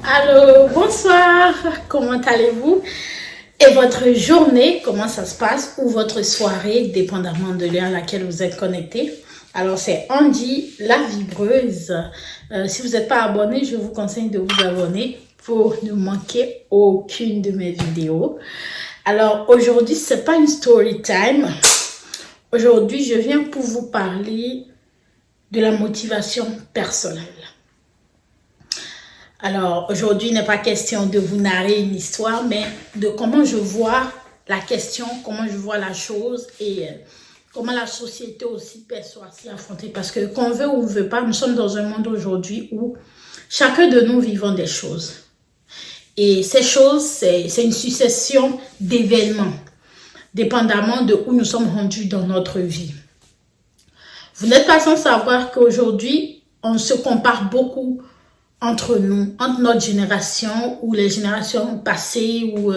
Allô, bonsoir, comment allez-vous? Et votre journée, comment ça se passe? Ou votre soirée, dépendamment de l'heure à laquelle vous êtes connecté. Alors, c'est Andy, la vibreuse. Si vous n'êtes pas abonné, je vous conseille de vous abonner pour ne manquer aucune de mes vidéos. Alors, aujourd'hui, c'est pas une story time. Aujourd'hui, je viens pour vous parler de la motivation personnelle. Alors, aujourd'hui, il n'est pas question de vous narrer une histoire, mais de comment je vois la question, comment je vois la chose et comment la société aussi perçoit s'y affronter. Parce que qu'on veut ou on ne veut pas, nous sommes dans un monde aujourd'hui où chacun de nous vivons des choses. Et ces choses, c'est une succession d'événements, dépendamment de où nous sommes rendus dans notre vie. Vous n'êtes pas sans savoir qu'aujourd'hui, on se compare beaucoup entre nous, entre notre génération ou les générations passées ou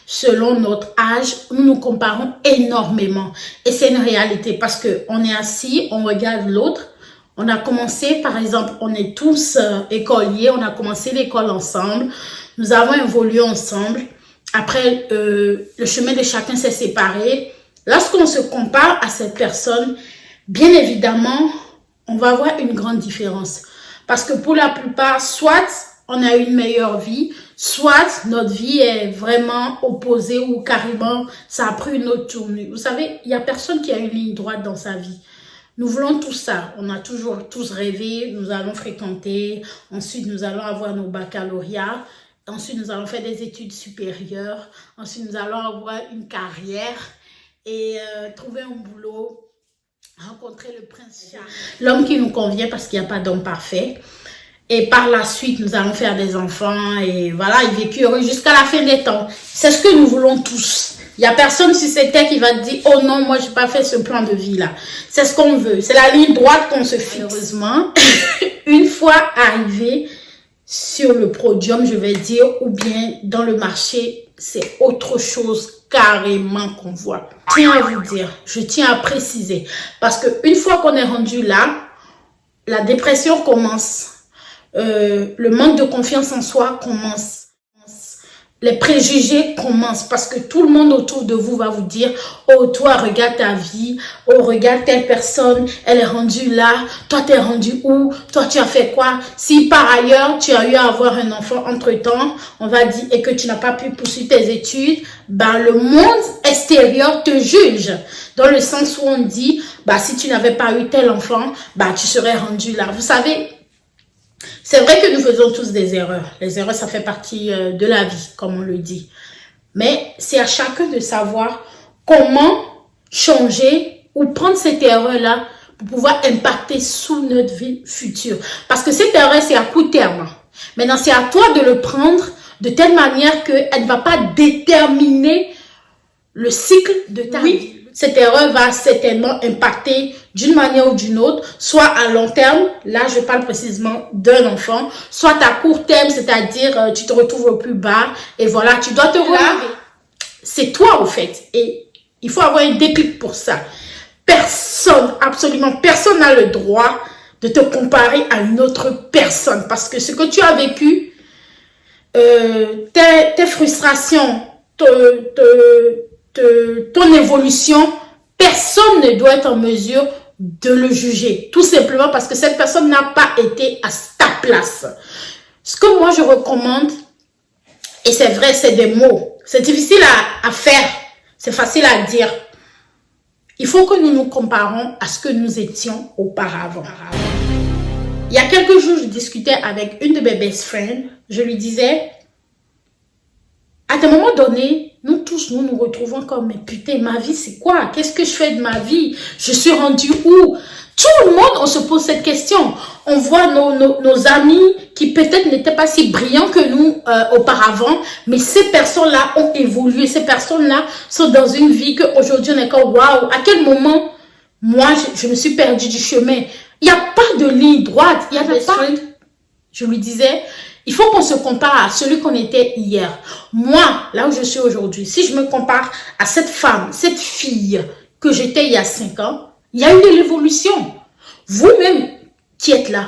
selon notre âge, nous nous comparons énormément. Et c'est une réalité parce qu'on est assis, on regarde l'autre. On a commencé, par exemple, on est tous écoliers, on a commencé l'école ensemble. Nous avons évolué ensemble. Après, le chemin de chacun s'est séparé. Lorsqu'on se compare à cette personne, bien évidemment, on va avoir une grande différence. Parce que pour la plupart, soit on a une meilleure vie, soit notre vie est vraiment opposée ou carrément ça a pris une autre tournure. Vous savez, il n'y a personne qui a une ligne droite dans sa vie. Nous voulons tout ça. On a toujours tous rêvé, nous allons fréquenter, ensuite nous allons avoir nos baccalauréats, ensuite nous allons faire des études supérieures, ensuite nous allons avoir une carrière et trouver un boulot. Rencontrer le prince Charles, l'homme qui nous convient parce qu'il n'y a pas d'homme parfait. Et par la suite, nous allons faire des enfants et voilà, ils vécurent heureux jusqu'à la fin des temps. C'est ce que nous voulons tous. Il n'y a personne sur cette terre qui va te dire « Oh non, moi, je n'ai pas fait ce plan de vie-là. » C'est ce qu'on veut. C'est la ligne droite qu'on se fixe. Malheureusement, une fois arrivé sur le podium, je vais dire, ou bien dans le marché, c'est autre chose carrément qu'on voit. Je tiens à vous dire, je tiens à préciser, parce qu'une fois qu'on est rendu là, la dépression commence, le manque de confiance en soi commence, les préjugés commencent, parce que tout le monde autour de vous va vous dire « Oh, toi, regarde ta vie. Oh, regarde telle personne, elle est rendue là. Toi, t'es rendu où? Toi, tu as fait quoi? Si par ailleurs, tu as eu à avoir un enfant entre-temps, on va dire, et que tu n'as pas pu poursuivre tes études, ben, le monde extérieur te juge. Dans le sens où on dit, bah, si tu n'avais pas eu tel enfant, bah, tu serais rendu là. Vous savez, c'est vrai que nous faisons tous des erreurs. Les erreurs, ça fait partie de la vie, comme on le dit. Mais c'est à chacun de savoir comment changer ou prendre cette erreur-là pour pouvoir impacter sur notre vie future. Parce que cette erreur, c'est à court terme. Maintenant, c'est à toi de le prendre de telle manière qu'elle ne va pas déterminer le cycle de ta vie. Cette erreur va certainement impacter d'une manière ou d'une autre, soit à long terme, là je parle précisément d'un enfant, soit à court terme, c'est-à-dire tu te retrouves au plus bas et voilà, tu dois te relever. C'est toi au fait et il faut avoir un déclic pour ça. Personne, absolument personne n'a le droit de te comparer à une autre personne parce que ce que tu as vécu, tes frustrations, ton évolution, personne ne doit être en mesure de le juger. Tout simplement parce que cette personne n'a pas été à ta place. Ce que moi je recommande, et c'est vrai, c'est des mots. C'est difficile à faire. C'est facile à dire. Il faut que nous nous comparons à ce que nous étions auparavant. Il y a quelques jours, je discutais avec une de mes best friends. Je lui disais, à un moment donné, nous tous, nous nous retrouvons comme, mais putain, ma vie, c'est quoi? Qu'est-ce que je fais de ma vie? Je suis rendue où? Tout le monde, on se pose cette question. On voit nos amis qui peut-être n'étaient pas si brillants que nous auparavant, mais ces personnes-là ont évolué. Ces personnes-là sont dans une vie qu'aujourd'hui, on est comme, waouh, à quel moment, moi, je me suis perdue du chemin? Il n'y a pas de ligne droite. Il y a pas. Je lui disais, il faut qu'on se compare à celui qu'on était hier. Moi, là où je suis aujourd'hui, si je me compare à cette femme, cette fille que j'étais il y a 5 ans, il y a eu de l'évolution. Vous-même qui êtes là,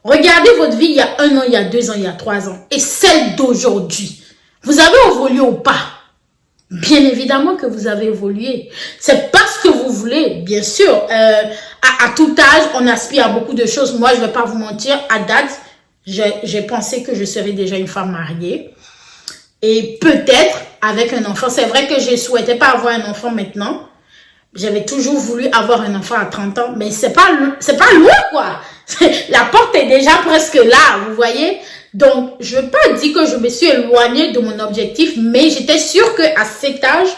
Regardez votre vie il y a 1 an, il y a 2 ans, il y a 3 ans et celle d'aujourd'hui. Vous avez évolué ou pas? Bien évidemment que vous avez évolué. C'est parce que vous voulez, bien sûr. À tout âge, on aspire à beaucoup de choses. Moi, je ne vais pas vous mentir, à date, j'ai pensé que je serais déjà une femme mariée. Et peut-être avec un enfant. C'est vrai que je ne souhaitais pas avoir un enfant maintenant. J'avais toujours voulu avoir un enfant à 30 ans, mais c'est pas loin, quoi. La porte est déjà presque là, vous voyez. Donc, je ne veux pas dire que je me suis éloignée de mon objectif, mais j'étais sûre qu'à cet âge,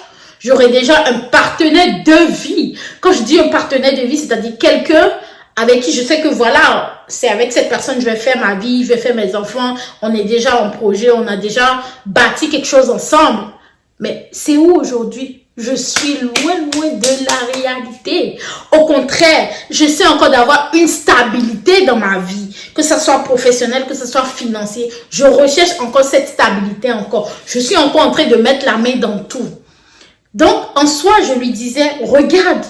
j'aurais déjà un partenaire de vie. Quand je dis un partenaire de vie, c'est-à-dire quelqu'un avec qui je sais que voilà, c'est avec cette personne que je vais faire ma vie, je vais faire mes enfants, on est déjà en projet, on a déjà bâti quelque chose ensemble. Mais c'est où aujourd'hui? Je suis loin de la réalité. Au contraire, j'essaie encore d'avoir une stabilité dans ma vie, que ce soit professionnel, que ce soit financier. Je recherche encore cette stabilité encore. Je suis encore en train de mettre la main dans tout. Donc, en soi, je lui disais, regarde,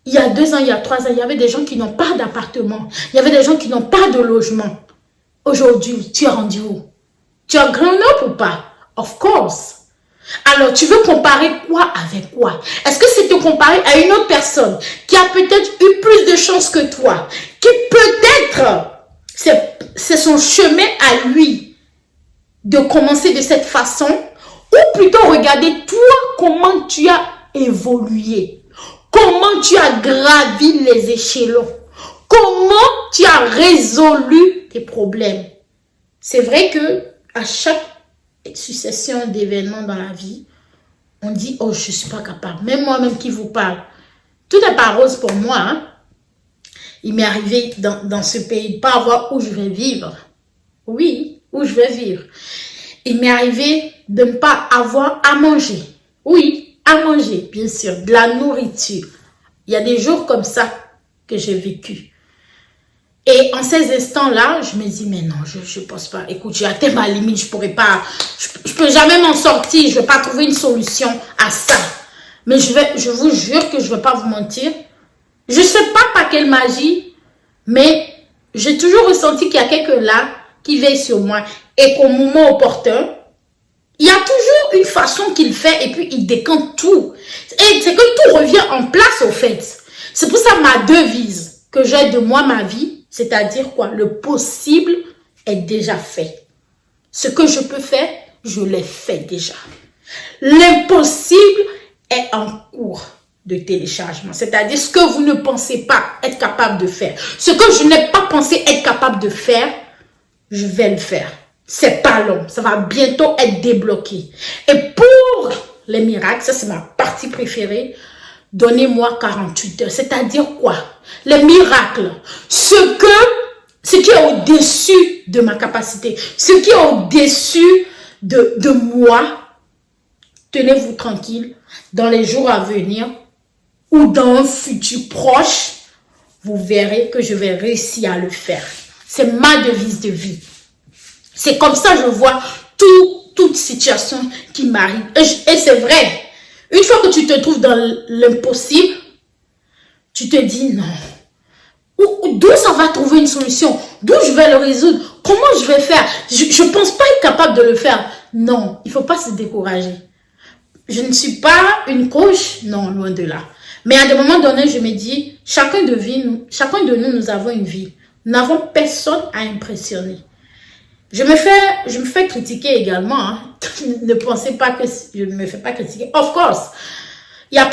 il y a 2 ans, il y a 3 ans, il y avait des gens qui n'ont pas d'appartement. Il y avait des gens qui n'ont pas de logement. Aujourd'hui, tu es rendu où? Tu as grown up ou pas? Of course. Alors, tu veux comparer quoi avec quoi? Est-ce que c'est te comparer à une autre personne qui a peut-être eu plus de chance que toi, qui peut-être, c'est son chemin à lui de commencer de cette façon, ou plutôt regarder toi comment tu as évolué, comment tu as gravi les échelons, comment tu as résolu tes problèmes. C'est vrai que à chaque succession d'événements dans la vie, on dit, oh, je ne suis pas capable. Même moi-même qui vous parle, tout n'est pas rose pour moi. Hein? Il m'est arrivé dans ce pays de ne pas avoir où je vais vivre. Oui, où je vais vivre. Il m'est arrivé de ne pas avoir à manger. Oui, à manger, bien sûr, de la nourriture. Il y a des jours comme ça que j'ai vécu. Et en ces instants-là, je me dis, mais non, je ne pense pas. Écoute, j'ai atteint ma limite, je pourrais pas, je peux jamais m'en sortir, je vais pas trouver une solution à ça. Mais je vous jure que je vais pas vous mentir. Je sais pas par quelle magie, mais j'ai toujours ressenti qu'il y a quelqu'un là qui veille sur moi et qu'au moment opportun, il y a toujours une façon qu'il fait et puis il décante tout. Et c'est que tout revient en place au fait. C'est pour ça ma devise que j'ai de moi, ma vie, c'est-à-dire quoi? Le possible est déjà fait. Ce que je peux faire, je l'ai fait déjà. L'impossible est en cours de téléchargement. C'est-à-dire ce que vous ne pensez pas être capable de faire. Ce que je n'ai pas pensé être capable de faire, je vais le faire. C'est pas long. Ça va bientôt être débloqué. Et pour les miracles, ça c'est ma partie préférée, donnez-moi 48 heures. C'est-à-dire quoi? Les miracles. Ce qui est au-dessus de ma capacité. Ce qui est au-dessus de moi. Tenez-vous tranquille. Dans les jours à venir ou dans un futur proche, vous verrez que je vais réussir à le faire. C'est ma devise de vie. C'est comme ça que je vois toute situation qui m'arrive. Et c'est vrai. Une fois que tu te trouves dans l'impossible, tu te dis non. D'où ça va trouver une solution? D'où je vais le résoudre? Comment je vais faire? Je ne pense pas être capable de le faire. Non, il ne faut pas se décourager. Je ne suis pas une coach, non, loin de là. Mais à des moments donnés, je me dis, chacun de nous, nous avons une vie. Nous n'avons personne à impressionner. Je me fais critiquer également. Hein. Ne pensez pas que je ne me fais pas critiquer. Of course. Il n'y a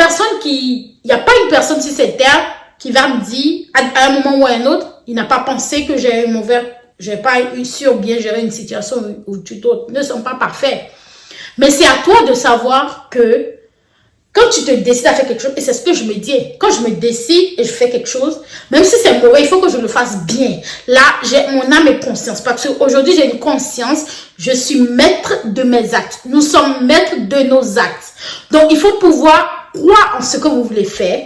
pas une personne sur cette terre qui va me dire, à un moment ou à un autre, il n'a pas pensé que j'ai pas eu sur bien gérer une situation où tout autres ne sont pas parfaits. Mais c'est à toi de savoir que quand tu te décides à faire quelque chose, et c'est ce que je me dis, quand je me décide et je fais quelque chose, même si c'est mauvais, il faut que je le fasse bien. Là, j'ai mon âme et conscience. Parce qu'aujourd'hui, j'ai une conscience, je suis maître de mes actes. Nous sommes maîtres de nos actes. Donc, il faut pouvoir croire en ce que vous voulez faire,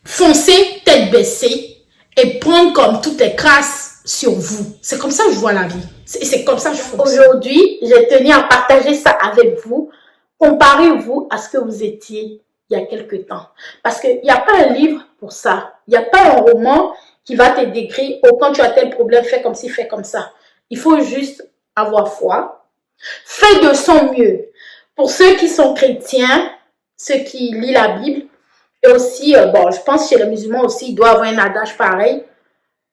foncer, tête baissée, et prendre comme toutes les crasses sur vous. C'est comme ça que je vois la vie. C'est comme ça que je fonctionne. Aujourd'hui, j'ai tenu à partager ça avec vous. Comparez-vous à ce que vous étiez il y a quelque temps. Parce qu'il n'y a pas un livre pour ça. Il n'y a pas un roman qui va te décrire, oh, quand tu as tel problème, fais comme ci, fais comme ça. Il faut juste avoir foi. Fais de son mieux. Pour ceux qui sont chrétiens, ceux qui lisent la Bible, et aussi, bon, je pense que chez les musulmans aussi, il doit avoir un adage pareil.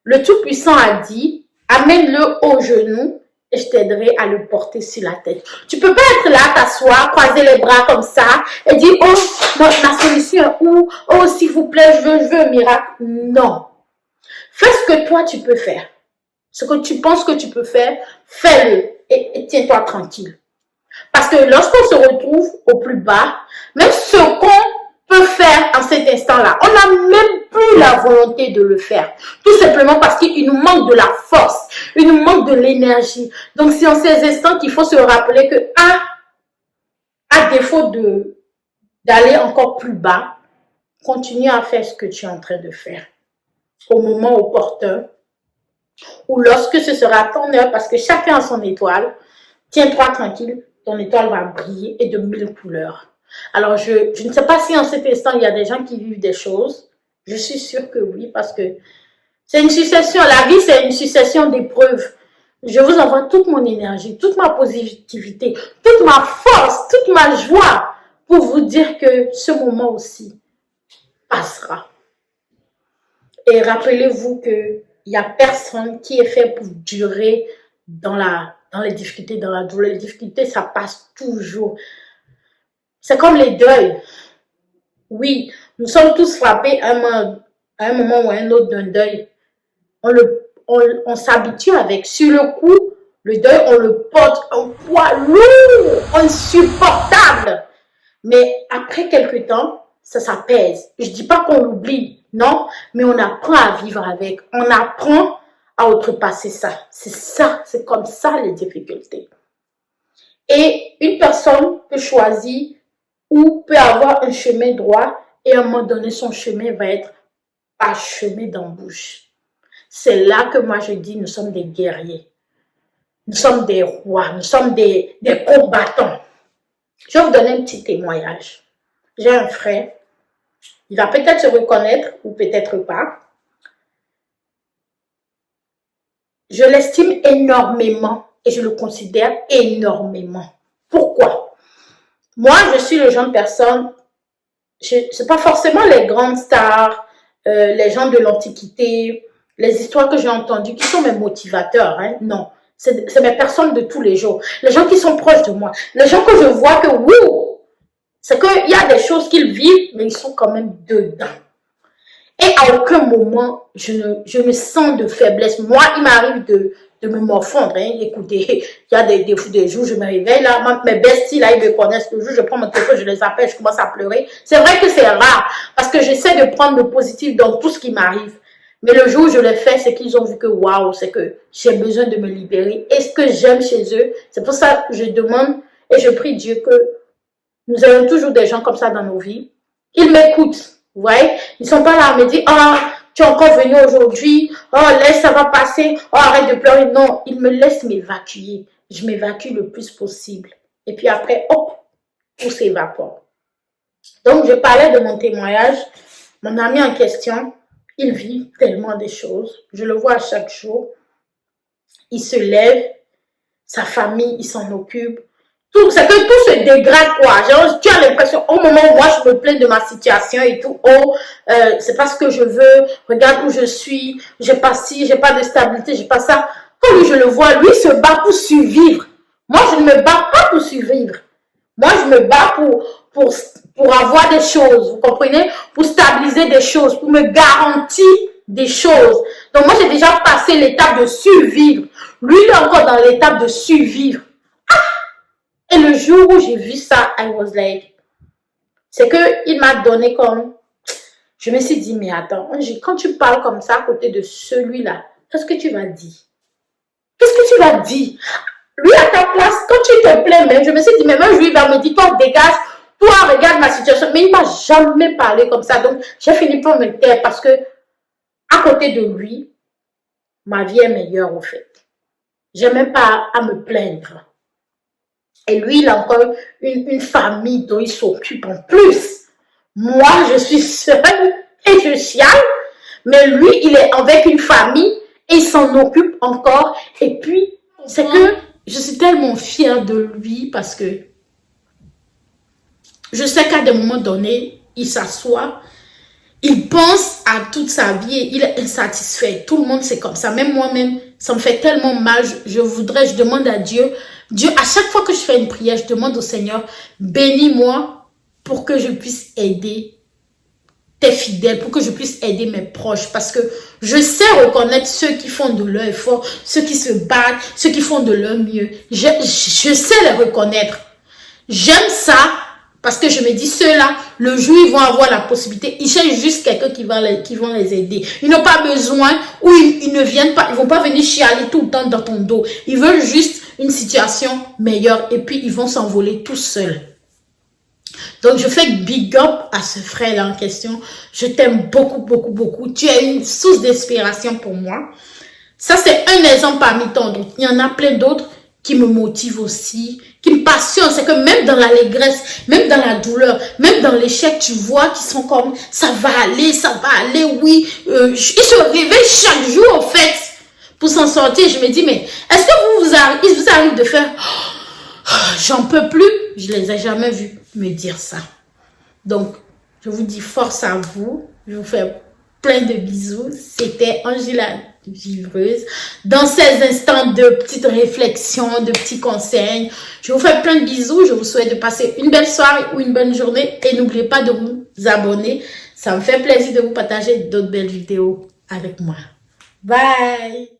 Le Tout-Puissant a dit, amène-le au genou et je t'aiderai à le porter sur la tête. Tu peux pas être là, t'asseoir, croiser les bras comme ça et dire, oh, ma solution est où? Oh, s'il vous plaît, je veux un miracle. Non. Fais ce que toi, tu peux faire. Ce que tu penses que tu peux faire, fais-le et tiens-toi tranquille. Parce que lorsqu'on se retrouve au plus bas, même ce qu'on peut faire en cet instant-là, on n'a même plus la volonté de le faire. Tout simplement parce qu'il nous manque de la force, il nous manque de l'énergie. Donc c'est en ces instants qu'il faut se rappeler que, à défaut d'aller encore plus bas, continue à faire ce que tu es en train de faire. Au moment opportun, ou lorsque ce sera ton heure, parce que chacun a son étoile, tiens-toi tranquille, ton étoile va briller et de mille couleurs. Alors, je ne sais pas si en cet instant, il y a des gens qui vivent des choses. Je suis sûre que oui, parce que c'est une succession. La vie, c'est une succession d'épreuves. Je vous envoie toute mon énergie, toute ma positivité, toute ma force, toute ma joie pour vous dire que ce moment aussi passera. Et rappelez-vous qu'il n'y a personne qui est fait pour durer dans les difficultés, dans la douleur. Les difficultés, ça passe toujours. C'est comme les deuils. Oui, nous sommes tous frappés à un moment ou à un autre d'un deuil. On s'habitue avec. Sur le coup, le deuil, on le porte un poids lourd, insupportable. Mais après quelque temps, ça s'apaise. Je ne dis pas qu'on l'oublie, non, mais on apprend à vivre avec. On apprend à outrepasser ça. C'est comme ça les difficultés. Et une personne peut choisir ou peut avoir un chemin droit et à un moment donné, son chemin va être parsemé d'embûches. C'est là que moi je dis, nous sommes des guerriers. Nous sommes des rois, nous sommes des combattants. Je vais vous donner un petit témoignage. J'ai un frère, il va peut-être se reconnaître ou peut-être pas. Je l'estime énormément et je le considère énormément. Pourquoi? Moi, je suis le genre de personne, c'est pas forcément les grandes stars, les gens de l'Antiquité, les histoires que j'ai entendues qui sont mes motivateurs, hein, non. C'est mes personnes de tous les jours. Les gens qui sont proches de moi. Les gens que je vois que, wouh, c'est qu'il y a des choses qu'ils vivent, mais ils sont quand même dedans. Et à aucun moment, je me sens de faiblesse. Moi, il m'arrive de me morfondre. Hein. Écoutez, il y a des jours, je me réveille, là, mes besties, là, ils me connaissent. Le jour, je prends mon téléphone, je les appelle, je commence à pleurer. C'est vrai que c'est rare, parce que j'essaie de prendre le positif dans tout ce qui m'arrive. Mais le jour où je l'ai fait, c'est qu'ils ont vu que, waouh, c'est que j'ai besoin de me libérer. Et ce que j'aime chez eux, c'est pour ça que je demande et je prie Dieu que nous ayons toujours des gens comme ça dans nos vies. Ils m'écoutent. Vous voyez, ils sont pas là à me dire, ah, tu es encore venu aujourd'hui, oh, laisse, ça va passer, oh, arrête de pleurer. Non, ils me laissent m'évacuer. Je m'évacue le plus possible. Et puis après, hop, tout s'évapore. Donc, je parlais de mon témoignage. Mon ami en question, il vit tellement des choses. Je le vois à chaque jour. Il se lève, sa famille, il s'en occupe. C'est que tout se dégrade, quoi. Genre, tu as l'impression, au moment où moi je me plains de ma situation et tout, oh, c'est pas ce que je veux, regarde où je suis, j'ai pas ci, j'ai pas de stabilité, j'ai pas ça. Quand lui je le vois, lui se bat pour survivre. Moi, je ne me bats pas pour survivre. Moi, je me bats pour avoir des choses, vous comprenez? Pour stabiliser des choses, pour me garantir des choses. Donc, moi, j'ai déjà passé l'étape de survivre. Lui, il est encore dans l'étape de survivre. Et le jour où j'ai vu ça, I was like, c'est que il m'a donné comme, je me suis dit, mais attends, quand tu parles comme ça à côté de celui-là, qu'est-ce que tu vas dire? Qu'est-ce que tu vas dire? Lui, à ta place, quand tu te plains même, je me suis dit, mais même lui, il va me dire, toi, dégage, toi, regarde ma situation. Mais il m'a jamais parlé comme ça. Donc, j'ai fini par me taire parce que, à côté de lui, ma vie est meilleure, au fait. J'ai même pas à me plaindre. Et lui, il a encore une famille dont il s'occupe en plus. Moi, je suis seule et je chiale Mais lui, il est avec une famille et il s'en occupe encore. Et puis, c'est que je suis tellement fière de lui parce que je sais qu'à des moments donnés, il s'assoit, il pense à toute sa vie et il est insatisfait. Tout le monde, c'est comme ça. Même moi-même, ça me fait tellement mal. Je demande à Dieu. Dieu, à chaque fois que je fais une prière, je demande au Seigneur, bénis-moi pour que je puisse aider tes fidèles, pour que je puisse aider mes proches. Parce que je sais reconnaître ceux qui font de leur effort, ceux qui se battent, ceux qui font de leur mieux. Je sais les reconnaître. J'aime ça. Parce que je me dis, ceux-là, le jour, ils vont avoir la possibilité. Ils cherchent juste quelqu'un qui vont les aider. Ils n'ont pas besoin, ou ils ne viennent pas, ils vont pas venir chialer tout le temps dans ton dos. Ils veulent juste une situation meilleure et puis ils vont s'envoler tout seuls. Donc, je fais big up à ce frère-là en question. Je t'aime beaucoup, beaucoup, beaucoup. Tu es une source d'inspiration pour moi. Ça, c'est un exemple parmi tant d'autres. Il y en a plein d'autres qui me motive aussi, qui me passionne. C'est que même dans l'allégresse, même dans la douleur, même dans l'échec, tu vois qu'ils sont comme, ça va aller, oui. Ils se réveillent chaque jour, en fait, pour s'en sortir. Je me dis, mais est-ce que il vous arrive de faire, j'en peux plus? Je les ai jamais vus me dire ça. Donc, je vous dis force à vous. Je vous fais plein de bisous. C'était Angela Vivreuse. Dans ces instants de petites réflexions, de petits conseils, je vous fais plein de bisous. Je vous souhaite de passer une belle soirée ou une bonne journée. Et n'oubliez pas de vous abonner. Ça me fait plaisir de vous partager d'autres belles vidéos avec moi. Bye!